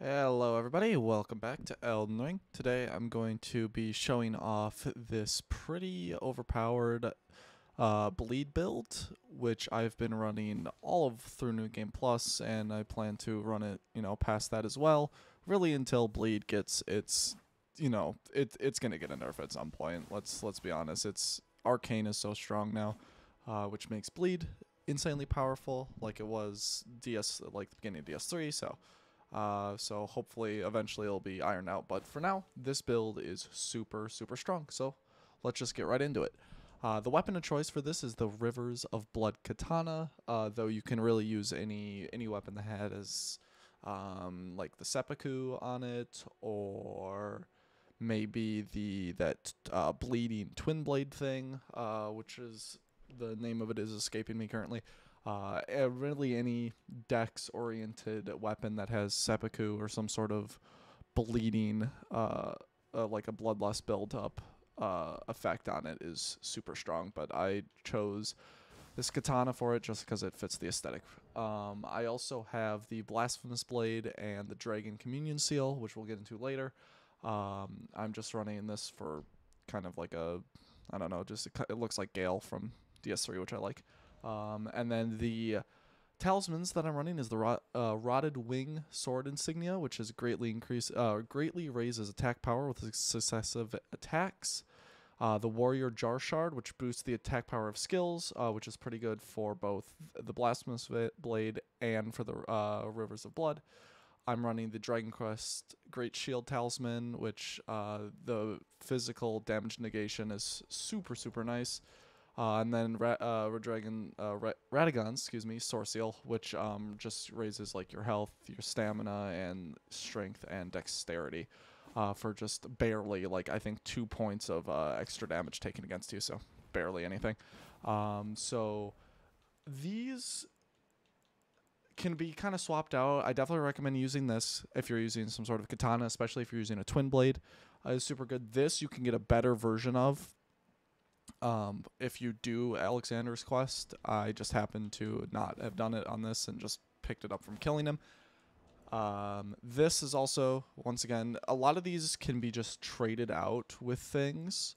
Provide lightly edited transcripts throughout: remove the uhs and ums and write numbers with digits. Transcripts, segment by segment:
Hello everybody, welcome back to Elden Ring. Today I'm going to be showing off this pretty overpowered bleed build, which I've been running all of through New Game Plus, and I plan to run it, past that as well, really until bleed gets it's gonna get a nerf at some point. Let's be honest. It's Arcane is so strong now, which makes bleed insanely powerful, like it was like the beginning of DS3, so hopefully eventually it'll be ironed out. But for now, this build is super strong. So let's just get right into it. The weapon of choice for this is the Rivers of Blood Katana, though you can really use any weapon that has like the seppuku on it, or maybe that bleeding twin blade thing, which is the name of it is escaping me currently. Really any dex-oriented weapon that has seppuku or some sort of bleeding, like a bloodlust build-up effect on it is super strong. But I chose this katana for it just because it fits the aesthetic. I also have the Blasphemous Blade and the Dragon Communion Seal, which we'll get into later. I'm just running this for kind of like I don't know, it looks like Gale from DS3, which I like. And then the Talismans that I'm running is the Rotted Wing Sword Insignia, which is greatly raises attack power with successive attacks. The Warrior Jar Shard, which boosts the attack power of skills, which is pretty good for both the Blasphemous Blade and for the Rivers of Blood. I'm running the Dragon Quest Great Shield Talisman, which the physical damage negation is super nice. And then Radagon's, Sword Seal, which just raises like your health, your stamina, and strength and dexterity, for just barely, like I think 2 points of extra damage taken against you, so barely anything. So these can be kind of swapped out. I definitely recommend using this if you're using some sort of katana, especially if you're using a twin blade. It's super good. This you can get a better version of. If you do Alexander's quest, I just happen to not have done it on this and just picked it up from killing him. This is also, once again, a lot of these can be just traded out with things,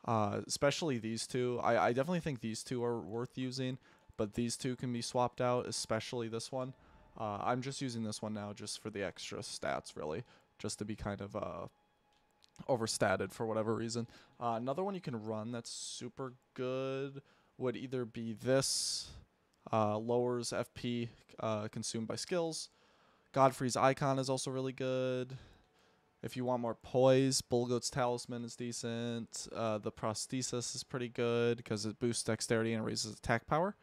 especially these two. I definitely think these two are worth using, but these two can be swapped out, especially this one. I'm just using this one now just for the extra stats, really, just to be kind of overstated for whatever reason. Another one you can run that's super good would either be this, lowers FP consumed by skills. Godfrey's Icon is also really good. If you want more poise, Bullgoat's Talisman is decent. The Prosthesis is pretty good because it boosts dexterity and raises attack power.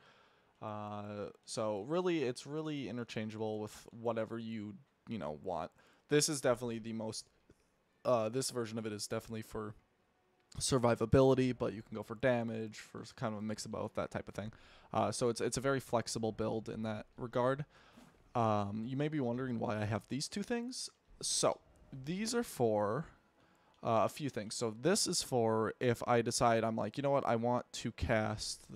So really, it's really interchangeable with whatever you want. This is definitely the most this version of it is definitely for survivability, but you can go for damage, for kind of a mix of both, that type of thing. So it's a very flexible build in that regard. You may be wondering why I have these two things. So these are for a few things. So this is for if I decide I'm like, you know what, I want to cast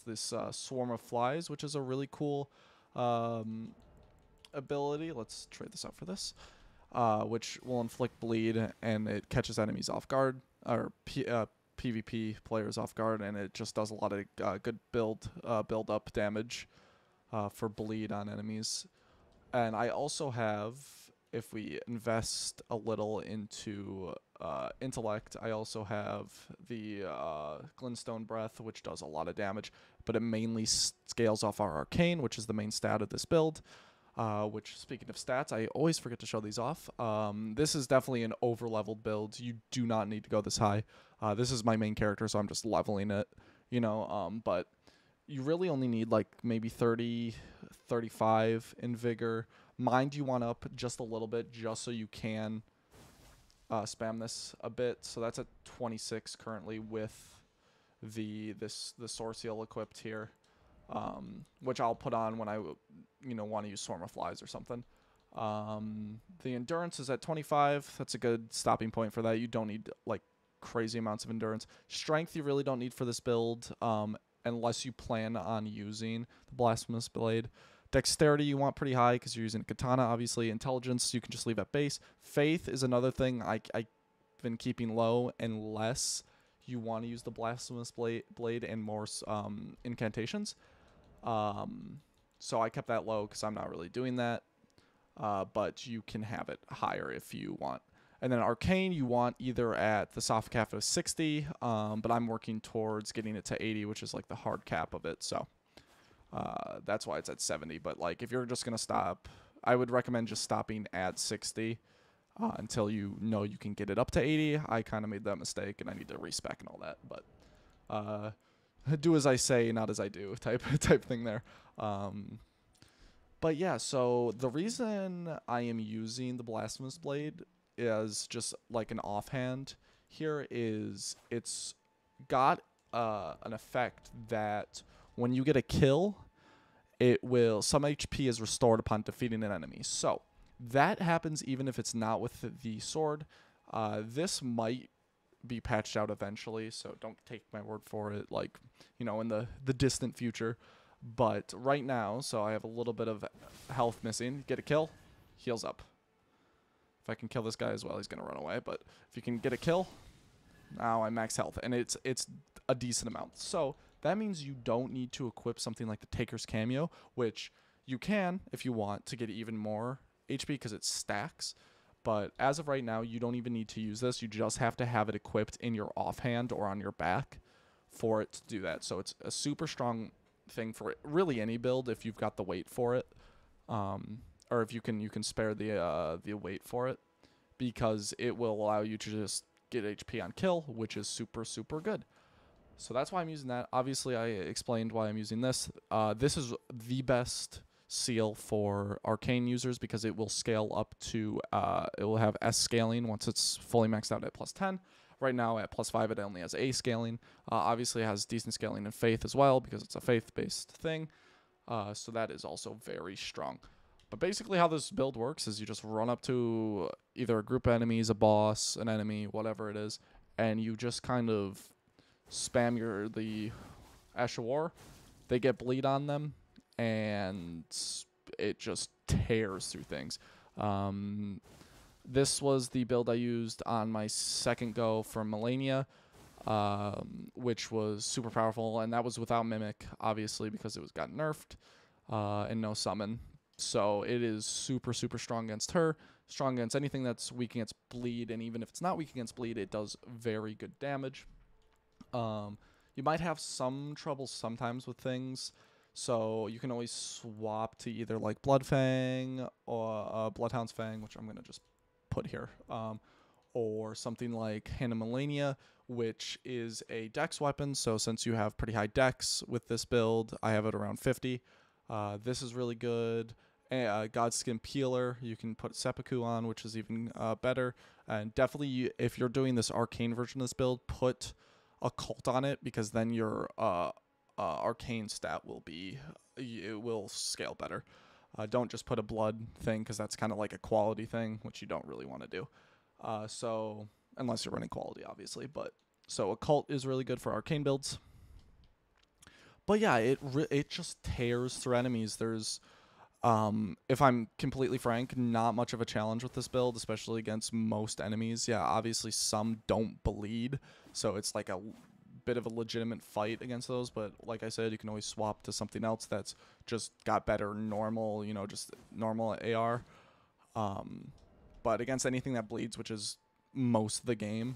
this Swarm of Flies, which is a really cool ability. Let's trade this out for this. Which will inflict bleed, and it catches enemies off guard, or PvP players off guard, and it just does a lot of good build up damage for bleed on enemies. And I also have, if we invest a little into intellect, I also have the Glintstone Breath, which does a lot of damage, but it mainly scales off our Arcane, which is the main stat of this build. Which, speaking of stats, I always forget to show these off. This is definitely an over-leveled build. You do not need to go this high. This is my main character, so I'm just leveling it, but you really only need like maybe 30, 35 in vigor. Mind you want up just a little bit, just so you can spam this a bit. So that's at 26 currently with the Sword Seal equipped here. Which I'll put on when I, want to use Swarm of Flies or something. The endurance is at 25. That's a good stopping point for that. You don't need like crazy amounts of endurance. Strength you really don't need for this build, unless you plan on using the Blasphemous Blade. Dexterity you want pretty high because you're using a katana, obviously. Intelligence you can just leave at base. Faith is another thing I've been keeping low unless you want to use the blasphemous blade and more incantations. So I kept that low because I'm not really doing that. But you can have it higher if you want. And then Arcane, you want either at the soft cap of 60, but I'm working towards getting it to 80, which is like the hard cap of it. So that's why it's at 70. But like if you're just going to stop, I would recommend just stopping at 60 until you know you can get it up to 80. I kind of made that mistake, and I need to respec and all that. But do as I say, not as I do type thing there. But yeah, so the reason I am using the Blasphemous Blade is just like an offhand here is it's got an effect that when you get a kill, some HP is restored upon defeating an enemy. So that happens even if it's not with the sword. This might be patched out eventually, so don't take my word for it, like, you know, in the distant future. But right now, so I have a little bit of health missing. Get a kill, heals up. If I can kill this guy as well, he's going to run away. But if you can get a kill, now I'm max health. And it's a decent amount. So that means you don't need to equip something like the Taker's Cameo, which you can if you want to get even more HP because it stacks. But as of right now, you don't even need to use this. You just have to have it equipped in your offhand or on your back for it to do that. So it's a super strong thing for really any build if you've got the weight for it, or if you can spare the weight for it, because it will allow you to just get HP on kill, which is super good. So that's why I'm using that. Obviously, I explained why I'm using this. This is the best seal for Arcane users because it will scale up to it will have S scaling once it's fully maxed out at +10. Right now at +5 it only has A scaling. Obviously it has decent scaling in Faith as well because it's a faith-based thing. So that is also very strong. But basically how this build works is you just run up to either a group of enemies, a boss, an enemy, whatever it is, and you just kind of spam the Ash of War. They get bleed on them, and it just tears through things. This was the build I used on my second go for Melania, which was super powerful, and that was without Mimic, obviously, because it got nerfed, and no summon. So it is super strong against her, strong against anything that's weak against bleed, and even if it's not weak against bleed, it does very good damage. You might have some trouble sometimes with things, so you can always swap to either like Bloodfang or Bloodhound's Fang, which I'm going to just put here, or something like Hand of Melania, which is a dex weapon. So since you have pretty high dex with this build, I have it around 50. This is really good. Godskin Peeler, you can put Seppuku on, which is even better. And definitely, if you're doing this Arcane version of this build, put Occult on it, because then your Arcane stat will scale better. Don't just put a blood thing, because that's kind of like a quality thing, which you don't really want to do. So unless you're running quality, obviously. But so Occult is really good for Arcane builds. But yeah, it just tears through enemies. There's, if I'm completely frank, not much of a challenge with this build, especially against most enemies. Yeah, obviously some don't bleed, so it's like a bit of a legitimate fight against those. But like I said, you can always swap to something else that's just got better normal, you know, just normal AR. But against anything that bleeds, which is most of the game,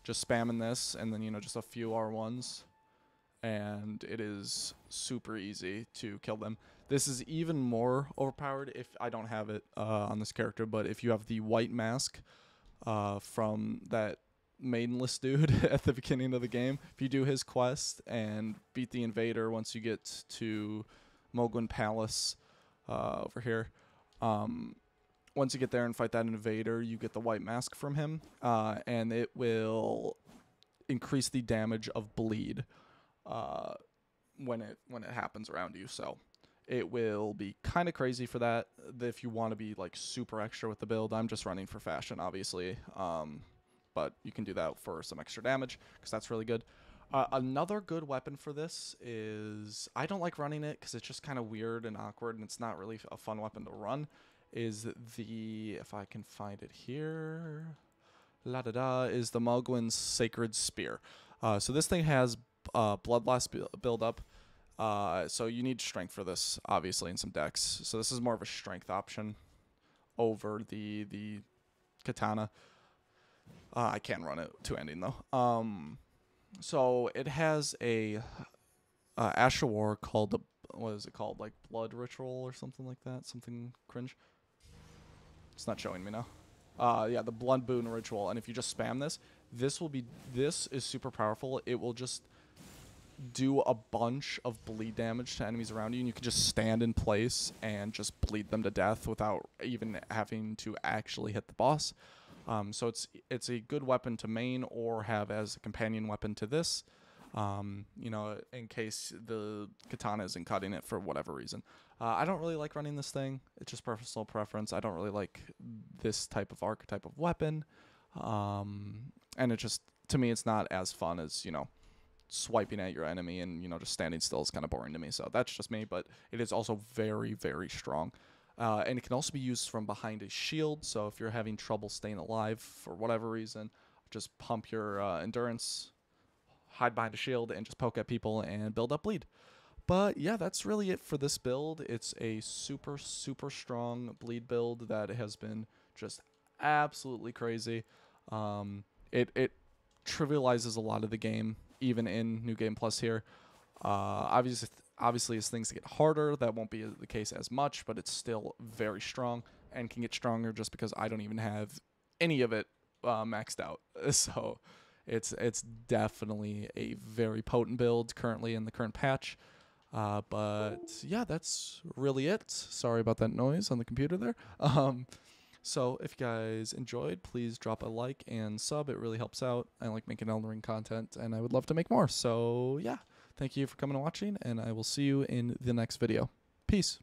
just spamming this, and then, you know, just a few R1s, and it is super easy to kill them. This is even more overpowered if I don't have it on this character, but if you have the white mask from that maidenless dude at the beginning of the game, if you do his quest and beat the invader once you get to Mogwin Palace over here, once you get there and fight that invader, you get the white mask from him, and it will increase the damage of bleed when it happens around you. So it will be kind of crazy for that if you want to be like super extra with the build. I'm just running for fashion, obviously, but you can do that for some extra damage because that's really good. Another good weapon for this is, I don't like running it because it's just kind of weird and awkward and it's not really a fun weapon to run, is the, if I can find it here, is the Mogwin's Sacred Spear. So this thing has Bloodlust build up, so you need strength for this, obviously, in some decks. So this is more of a strength option over the katana. I can run it to ending though. So it has a Asher War called, what is it called? Like Blood Ritual or something like that? Something cringe. It's not showing me now. Yeah, the Blood Boon Ritual. And if you just spam this, this is super powerful. It will just do a bunch of bleed damage to enemies around you, and you can just stand in place and just bleed them to death without even having to actually hit the boss. So it's a good weapon to main or have as a companion weapon to this, you know, in case the katana isn't cutting it for whatever reason. I don't really like running this thing. It's just personal preference. I don't really like this type of archetype of weapon. And it just, to me, it's not as fun as, you know, swiping at your enemy and, you know, just standing still is kind of boring to me. So that's just me, but it is also very, very strong. And it can also be used from behind a shield. So if you're having trouble staying alive for whatever reason, just pump your endurance, hide behind a shield, and just poke at people and build up bleed. But yeah, that's really it for this build. It's a super, super strong bleed build that has been just absolutely crazy. It trivializes a lot of the game, even in New Game Plus here. Obviously, as things get harder, that won't be the case as much, but it's still very strong and can get stronger just because I don't even have any of it maxed out. So it's definitely a very potent build currently in the current patch. But yeah, that's really it. Sorry about that noise on the computer there. So if you guys enjoyed, please drop a like and sub. It really helps out. I like making Elden Ring content, and I would love to make more. So yeah, thank you for coming and watching, and I will see you in the next video. Peace.